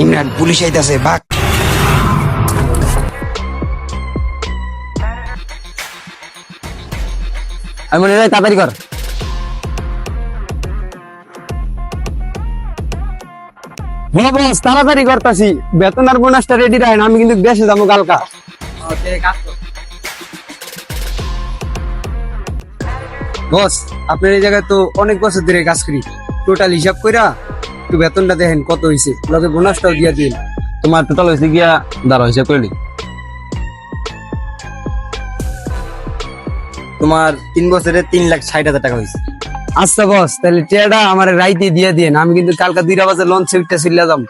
Imran police আইতাছে, ভাগ। আমি মনে হয় তাড়াতাড়ি কর। হ্যাঁ বস, তাড়াতাড়ি করতাছি। বেতন আর বোনাসটা রেডি রাখেন, আমি কিন্তু দেশে যাবো কালকা। বস, আপনার এই জায়গায় তো অনেক বছর ধরে কাজ করি, টোটাল হিসাব কইরা একটু বেতনটা দেখেন কত হয়েছে, লগে বোনাসটাও দিয়া দিন। তোমার টোটাল হয়েছে গিয়া দাঁড়া হিসাব করে নি। তোমার 3 বছরে 3,60,000 টাকা হয়েছে। আচ্ছা বস, তাহলে টিয়াটা আমার রাইতে দিয়ে দিন, আমি কিন্তু কালকা 2টা বাজে লঞ্চে উঠতে চলে যাম।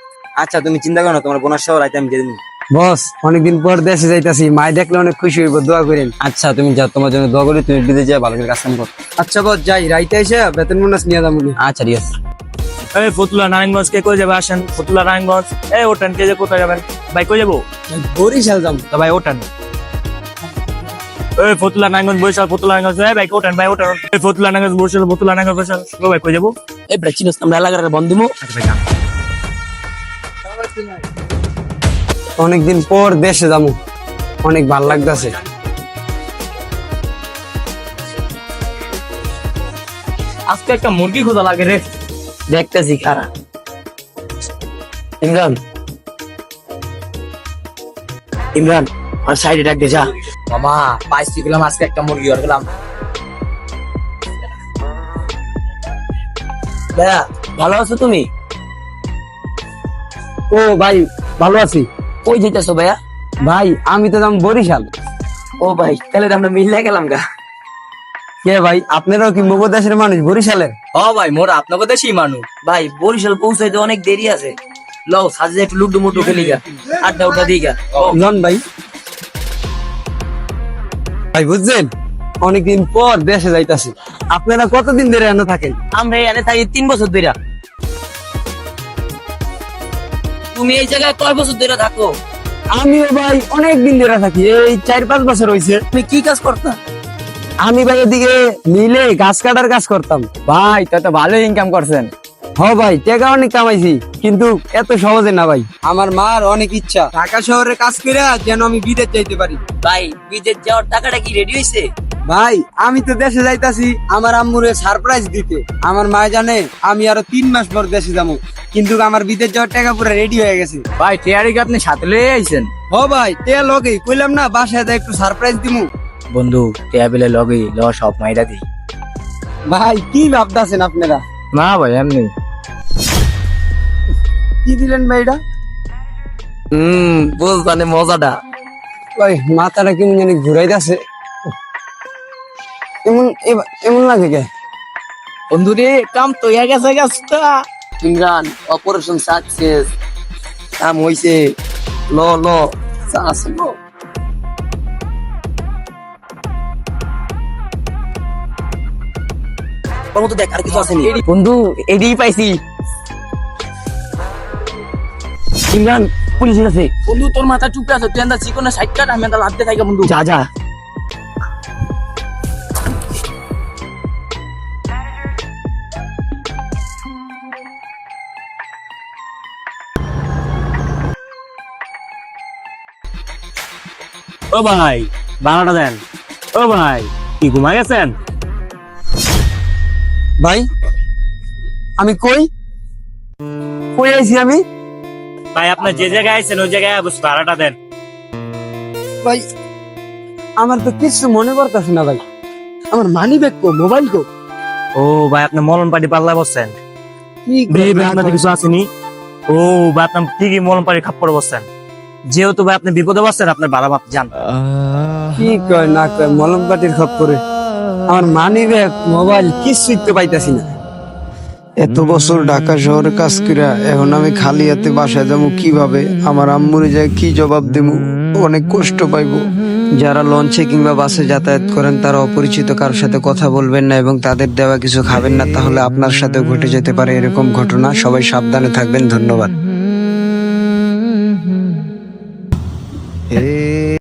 আচ্ছা, তুমি চিন্তা করো না, তোমার বোনাস সহ রাইতে আমি দিয়ে দিবো। বস, অনেকদিন পর দেশে যাইতাছি, মায় দেখলে অনেক খুশি হইব, দোয়া করেন। আচ্ছা তুমি যাও, তোমার জন্য দোয়া করি, তুমি বিদেশে যা ভালো করে কাজ কাম কর। আচ্ছা বস, যাই, রাইতে এসে বেতন বোনাস নিয়ে যাবো। আচ্ছা ঠিক আছে। এই ফতুল্লা নারায়ণগঞ্জ কে কই যাবে আসেন, ফতুল্লা নারায়ণগঞ্জ। এই ওঠান, কে যে কোথায় যাবেন ভাই, কই যাবো? বরিশাল যাম। তো ভাই ওঠান। এই ফতুল্লা নারায়ণগঞ্জ বরিশাল, ফতুল্লা নারায়ণগঞ্জ, এই ভাই ওঠান, ভাই ওঠান। এই ফতুল্লা নারায়ণগঞ্জ বরিশাল, ফতুল্লা নারায়ণগঞ্জ বরিশাল, ও ভাই কই যাবো? এই প্রাচীন আমরা এলাকার বন্ধু মো। আচ্ছা ভাই যান। অনেকদিন পর দেশে যাবো, অনেক ভাল লাগতেছে। আজকে একটা মুরগি খোঁজা লাগে রে। দেখতেছি খারা। ইমরান, ইমরান আর সাইডে ডাক দে যা। মামা পাইছি, গেলাম আজকে একটা মুরগি আর গেলাম। ভাইয়া ভালো আছো তুমি? ও ভাই, ভালো আছি। কই যেতেছো ভাইয়া? ভাই আমি তো যাম বরিশাল। ও ভাই, তাহলে তো আমরা মিলে গেলাম গা। কে ভাই, আপনারাও কি মগো দেশের মানুষ বরিশালের? ও ভাই, মোরা আপনাকে দেশি মানুষ। ভাই বরিশাল পৌঁছাইতে অনেক দেরি আছে, লও সাজে একটু লুডু মুডু খেলি গা, আড্ডা উঠা দিই গা। লন ভাই। ভাই বুঝছেন, অনেকদিন পর দেশে যাইতাছি। আপনারা কতদিন ধরে এনে থাকেন? আমরা এখানে থাকি 3 বছর ধরে। তুমি এই জায়গায় কয় বছর ধরে থাকো? আমিও ভাই অনেক দিন ধরে থাকি, এই 4-5 বছর হয়েছে। তুমি কি কাজ করতা? আমি ভাই এদিকে মিলে গাছ কাটার কাজ করতাম। ভাই তা তো ভালো ইনকাম করছেন। হ ভাই, টাকা অনেক কামাইছি, কিন্তু এত সহজে না ভাই। আমার মার অনেক ইচ্ছা ঢাকা শহরে কাজ করে যেন আমি বিদেশ যাইতে পারি। ভাই বিদেশ যাওয়ার টাকাটা কি রেডি হয়েছে? ভাই আমি তো দেশে যাইতাছি আমার আম্মুরে সারপ্রাইজ দিতে। আমার মা জানে আমি আরো 3 মাস পর দেশে যাবো, কিন্তু আমার বিদেশ যাওয়ার টাকা পুরো রেডি হয়ে গেছে। ভাই টিয়ারি কি আপনি সাথে লয়ে আইছেন? হ ভাই, তে লগে কইলাম না বাসায় যা একটু সারপ্রাইজ দিমু। বন্ধু টেবিলে লগে ল সব মাইরা দি। ভাই কি ভাবতাছেন আপনারা? না ভাই এমনি। কি দিলেন ভাই এটা? বুঝবানে মজাটা। ভাই মাথাটা কেমন জানি ঘুরাইতেছে, এমন এমন লাগে কে? বন্ধু রে, কাম তো হয়ে গেছে গাছটা। ইমরান, অপারেশন সাকসেস, কাম হইছে। ল ল চাস ল। তোর মতো দেখ আর কিছু আসেনি। বন্ধু এদিই পাইছি। ইমরান পুলিশ আছে। বন্ধু তোর মাথা চুপে আছে, তুই আন্দা চিকনে সাইড কাট, আমি আন্দা লাতে থাকি বন্ধু। যা যা। ও ভাই বাংলাটা দেন। ও ভাই কি ঘুমাই গেছেন? ভাই আমি কই কই আইছি আমি? ভাই আপনার যে জায়গায় আইছেন ওই জায়গায় ভাড়াটা দেন। ভাই আমার তো কিছু মনে করতেছে না ভাই, আমার মানি ব্যাগ কো, মোবাইল কো? ও ভাই আপনি মলন পাটি পাল্লা বসছেন, কি আপনার কিছু আসেনি? ও ভাই আপনার ঠিকই মলন পাটি খাপ্পড়ে বসছেন। যেহেতু ভাই আপনি বিপদে বসছেন, আপনার ভাড়া মাপ যান। কি কয় না কয়, মলম পাটির খপ্পরে আমার মানি ব্যাগ মোবাইল কিছুই তো পাইতাছি না। এত বছর ঢাকা শহরে কাজ কইরা এখন আমি খালি হাতে বাসায় যাবো কিভাবে? আমার আম্মুরে যায় কি জবাব দেবো? অনেক কষ্ট পাইবো। যারা লঞ্চে কিংবা বাসে যাতায়াত করেন তারা অপরিচিত কারোর সাথে কথা বলবেন না এবং তাদের দেওয়া কিছু খাবেন না, তাহলে আপনার সাথে ঘটে যেতে পারে এরকম ঘটনা। সবাই সাবধানে থাকবেন। ধন্যবাদ।